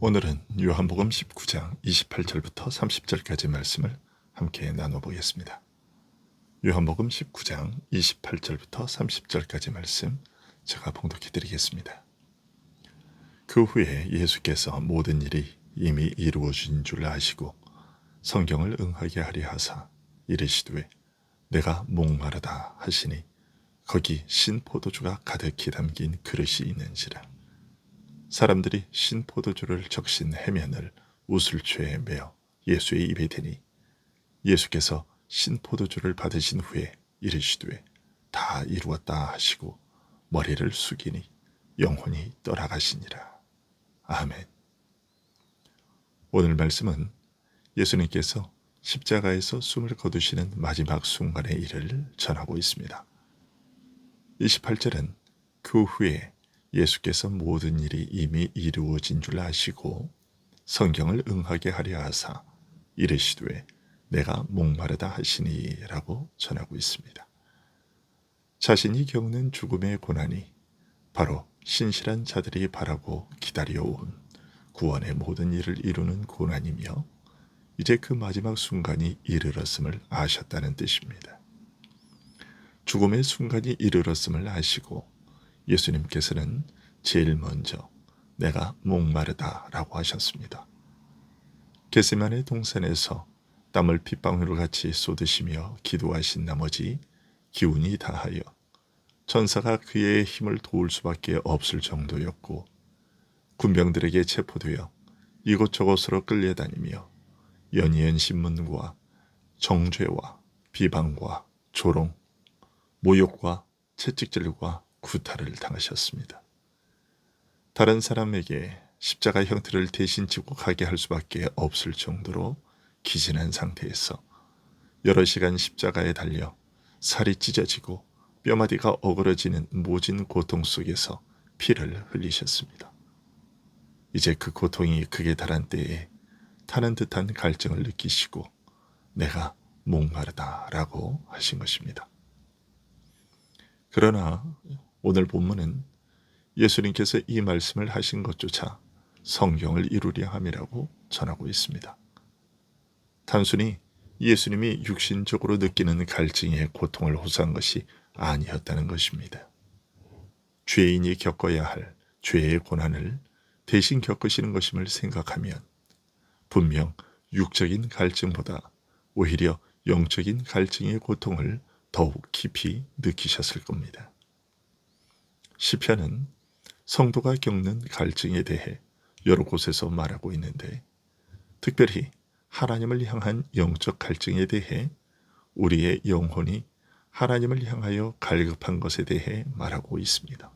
오늘은 요한복음 19장 28절부터 30절까지 말씀을 함께 나눠보겠습니다. 요한복음 19장 28절부터 30절까지 말씀 제가 봉독해 드리겠습니다. 그 후에 예수께서 모든 일이 이미 이루어진 줄 아시고 성경을 응하게 하리 하사 이르시되 내가 목마르다 하시니 거기 신포도주가 가득히 담긴 그릇이 있는지라. 사람들이 신포도주를 적신 해면을 우슬초에 메어 예수의 입에 대니 예수께서 신포도주를 받으신 후에 이르시되 다 이루었다 하시고 머리를 숙이니 영혼이 떠나가시니라. 아멘. 오늘 말씀은 예수님께서 십자가에서 숨을 거두시는 마지막 순간의 일을 전하고 있습니다. 28절은 그 후에 예수께서 모든 일이 이미 이루어진 줄 아시고 성경을 응하게 하려 하사 이르시되 내가 목마르다 하시니 라고 전하고 있습니다. 자신이 겪는 죽음의 고난이 바로 신실한 자들이 바라고 기다려온 구원의 모든 일을 이루는 고난이며 이제 그 마지막 순간이 이르렀음을 아셨다는 뜻입니다. 죽음의 순간이 이르렀음을 아시고 예수님께서는 제일 먼저 내가 목마르다 라고 하셨습니다. 겟세마네 동산에서 땀을 핏방울 같이 쏟으시며 기도하신 나머지 기운이 다하여 천사가 그의 힘을 도울 수밖에 없을 정도였고 군병들에게 체포되어 이곳저곳으로 끌려다니며 연이은 신문과 정죄와 비방과 조롱, 모욕과 채찍질과 구타를 당하셨습니다. 다른 사람에게 십자가 형태를 대신 지고 가게 할 수밖에 없을 정도로 기진한 상태에서 여러 시간 십자가에 달려 살이 찢어지고 뼈마디가 어그러지는 모진 고통 속에서 피를 흘리셨습니다. 이제 그 고통이 극에 달한 때에 타는 듯한 갈증을 느끼시고 내가 목마르다 라고 하신 것입니다. 그러나 오늘 본문은 예수님께서 이 말씀을 하신 것조차 성경을 이루려 함이라고 전하고 있습니다. 단순히 예수님이 육신적으로 느끼는 갈증의 고통을 호소한 것이 아니었다는 것입니다. 죄인이 겪어야 할 죄의 고난을 대신 겪으시는 것임을 생각하면 분명 육적인 갈증보다 오히려 영적인 갈증의 고통을 더욱 깊이 느끼셨을 겁니다. 시편은 성도가 겪는 갈증에 대해 여러 곳에서 말하고 있는데 특별히 하나님을 향한 영적 갈증에 대해 우리의 영혼이 하나님을 향하여 갈급한 것에 대해 말하고 있습니다.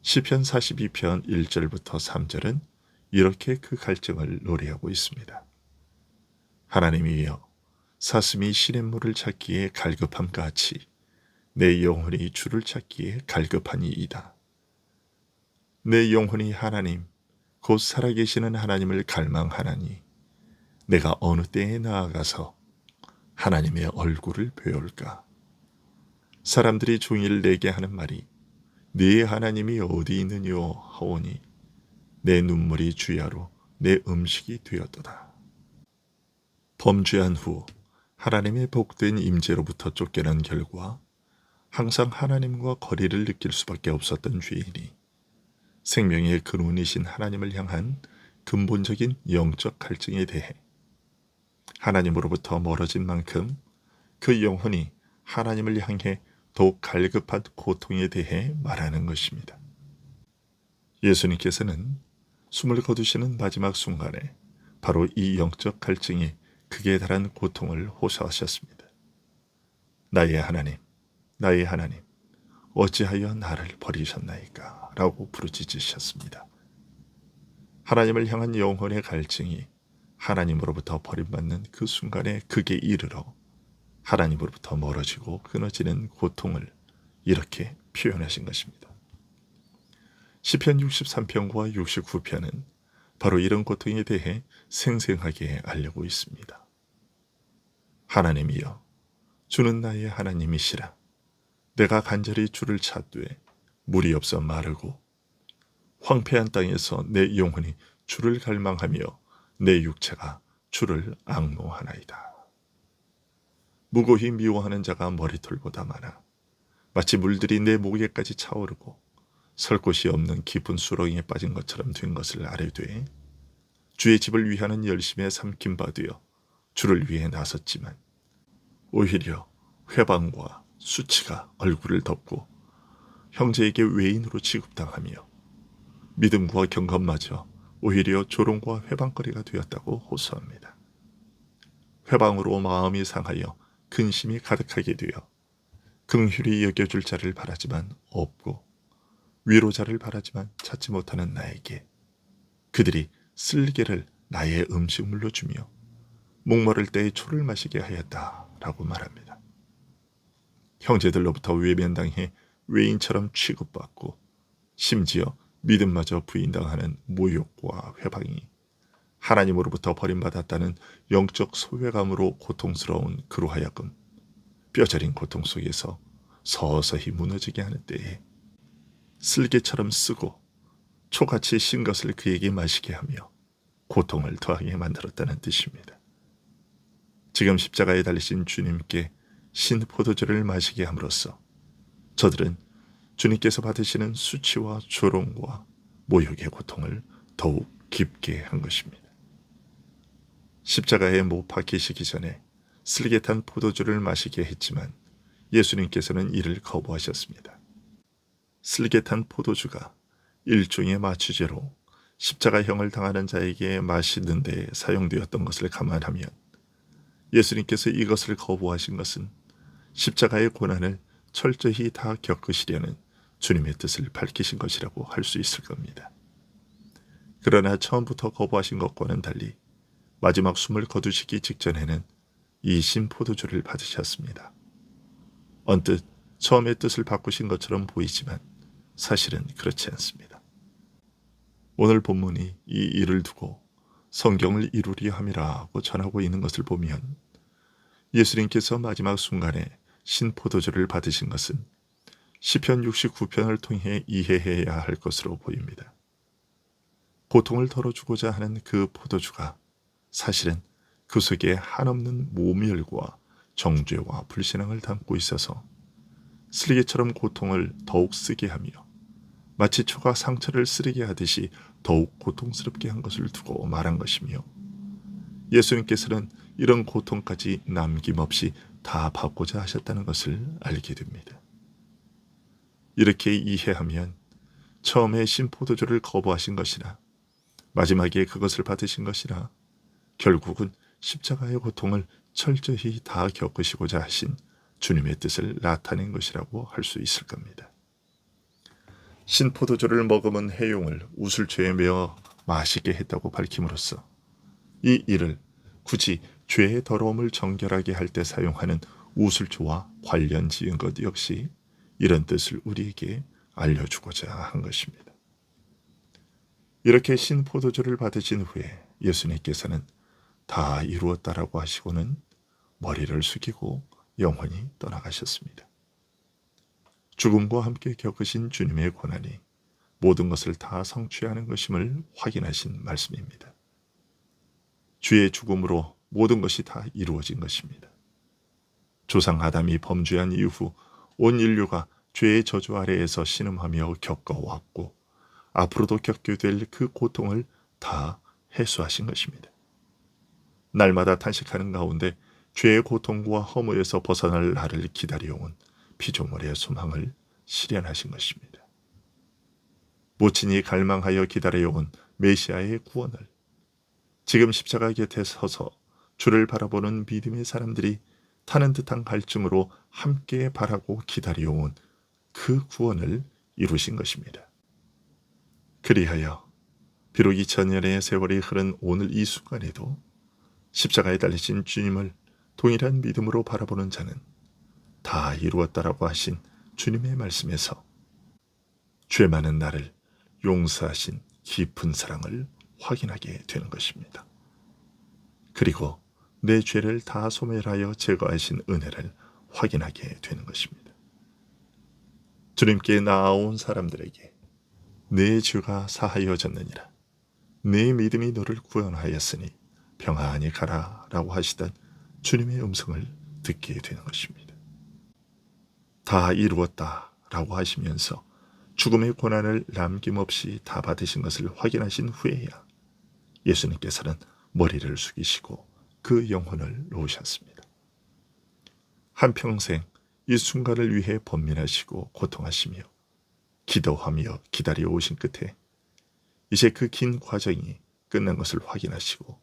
시편 42편 1절부터 3절은 이렇게 그 갈증을 노래하고 있습니다. 하나님이여 사슴이 시냇물을 찾기에 갈급함 같이 내 영혼이 주를 찾기에 갈급하니이다. 내 영혼이 하나님 곧 살아계시는 하나님을 갈망하나니 내가 어느 때에 나아가서 하나님의 얼굴을 배울까. 사람들이 종일 내게 하는 말이 네 하나님이 어디 있느뇨 하오니 내 눈물이 주야로 내 음식이 되었도다. 범죄한 후 하나님의 복된 임재로부터 쫓겨난 결과 항상 하나님과 거리를 느낄 수밖에 없었던 죄인이 생명의 근원이신 하나님을 향한 근본적인 영적 갈증에 대해 하나님으로부터 멀어진 만큼 그 영혼이 하나님을 향해 더욱 갈급한 고통에 대해 말하는 것입니다. 예수님께서는 숨을 거두시는 마지막 순간에 바로 이 영적 갈증이 극에 달한 고통을 호소하셨습니다. 나의 하나님, 나의 하나님, 어찌하여 나를 버리셨나이까? 라고 부르짖으셨습니다. 하나님을 향한 영혼의 갈증이 하나님으로부터 버림받는 그 순간에 극에 이르러 하나님으로부터 멀어지고 끊어지는 고통을 이렇게 표현하신 것입니다. 시편 63편과 69편은 바로 이런 고통에 대해 생생하게 알려고 있습니다. 하나님이여, 주는 나의 하나님이시라. 내가 간절히 주를 찾되 물이 없어 마르고 황폐한 땅에서 내 영혼이 주를 갈망하며 내 육체가 주를 앙노하나이다. 무고히 미워하는 자가 머리털보다 많아 마치 물들이 내 목에까지 차오르고 설 곳이 없는 깊은 수렁에 빠진 것처럼 된 것을 아뢰되 주의 집을 위하는 열심에 삼킨 바 되어 주를 위해 나섰지만 오히려 회방과 수치가 얼굴을 덮고 형제에게 외인으로 취급당하며 믿음과 경건마저 오히려 조롱과 회방거리가 되었다고 호소합니다. 회방으로 마음이 상하여 근심이 가득하게 되어 긍휼히 여겨줄 자를 바라지만 없고 위로자를 바라지만 찾지 못하는 나에게 그들이 쓸개를 나의 음식물로 주며 목마를 때에 초를 마시게 하였다라고 말합니다. 형제들로부터 외면당해 외인처럼 취급받고 심지어 믿음마저 부인당하는 모욕과 회방이 하나님으로부터 버림받았다는 영적 소외감으로 고통스러운 그로 하여금 뼈저린 고통 속에서 서서히 무너지게 하는 때에 쓸개처럼 쓰고 초같이 신 것을 그에게 마시게 하며 고통을 더하게 만들었다는 뜻입니다. 지금 십자가에 달리신 주님께 신 포도주를 마시게 함으로써 저들은 주님께서 받으시는 수치와 조롱과 모욕의 고통을 더욱 깊게 한 것입니다. 십자가에 못 박히시기 전에 슬깃한 포도주를 마시게 했지만 예수님께서는 이를 거부하셨습니다. 슬깃한 포도주가 일종의 마취제로 십자가형을 당하는 자에게 마시는 데 사용되었던 것을 감안하면 예수님께서 이것을 거부하신 것은 십자가의 고난을 철저히 다 겪으시려는 주님의 뜻을 밝히신 것이라고 할 수 있을 겁니다. 그러나 처음부터 거부하신 것과는 달리 마지막 숨을 거두시기 직전에는 이 신포도주를 받으셨습니다. 언뜻 처음의 뜻을 바꾸신 것처럼 보이지만 사실은 그렇지 않습니다. 오늘 본문이 이 일을 두고 성경을 이루려 함이라고 전하고 있는 것을 보면 예수님께서 마지막 순간에 신포도주를 받으신 것은 시편 69편을 통해 이해해야 할 것으로 보입니다. 고통을 덜어주고자 하는 그 포도주가 사실은 그 속에 한없는 모멸과 정죄와 불신앙을 담고 있어서 슬개처럼 고통을 더욱 쓰게 하며 마치 초가 상처를 쓰리게 하듯이 더욱 고통스럽게 한 것을 두고 말한 것이며 예수님께서는 이런 고통까지 남김없이 다 받고자 하셨다는 것을 알게 됩니다. 이렇게 이해하면 처음에 신포도주를 거부하신 것이나 마지막에 그것을 받으신 것이나 결국은 십자가의 고통을 철저히 다 겪으시고자 하신 주님의 뜻을 나타낸 것이라고 할 수 있을 겁니다. 신포도주를 머금은 해용을 우슬초에 메어 마시게 했다고 밝힘으로써 이 일을 굳이 죄의 더러움을 정결하게 할 때 사용하는 우슬초와 관련 지은 것 역시 이런 뜻을 우리에게 알려주고자 한 것입니다. 이렇게 신포도주를 받으신 후에 예수님께서는 다 이루었다라고 하시고는 머리를 숙이고 영원히 떠나가셨습니다. 죽음과 함께 겪으신 주님의 고난이 모든 것을 다 성취하는 것임을 확인하신 말씀입니다. 주의 죽음으로 모든 것이 다 이루어진 것입니다. 조상 아담이 범죄한 이후 온 인류가 죄의 저주 아래에서 신음하며 겪어왔고 앞으로도 겪게 될 그 고통을 다 해소하신 것입니다. 날마다 탄식하는 가운데 죄의 고통과 허무에서 벗어날 날을 기다려온 피조물의 소망을 실현하신 것입니다. 모친이 갈망하여 기다려온 메시아의 구원을 지금 십자가 곁에 서서 주를 바라보는 믿음의 사람들이 타는 듯한 갈증으로 함께 바라고 기다려온 그 구원을 이루신 것입니다. 그리하여 비록 2000년의 세월이 흐른 오늘 이 순간에도 십자가에 달리신 주님을 동일한 믿음으로 바라보는 자는 다 이루었다라고 하신 주님의 말씀에서 죄 많은 나를 용서하신 깊은 사랑을 확인하게 되는 것입니다. 그리고 내 죄를 다 소멸하여 제거하신 은혜를 확인하게 되는 것입니다. 주님께 나아온 사람들에게 내 죄가 사하여졌느니라. 네 믿음이 너를 구원하였으니 평안히 가라 라고 하시던 주님의 음성을 듣게 되는 것입니다. 다 이루었다 라고 하시면서 죽음의 고난을 남김없이 다 받으신 것을 확인하신 후에야 예수님께서는 머리를 숙이시고 그 영혼을 놓으셨습니다. 한평생 이 순간을 위해 번민하시고 고통하시며 기도하며 기다려 오신 끝에 이제 그 긴 과정이 끝난 것을 확인하시고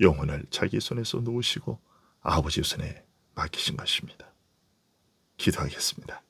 영혼을 자기 손에서 놓으시고 아버지 손에 맡기신 것입니다. 기도하겠습니다.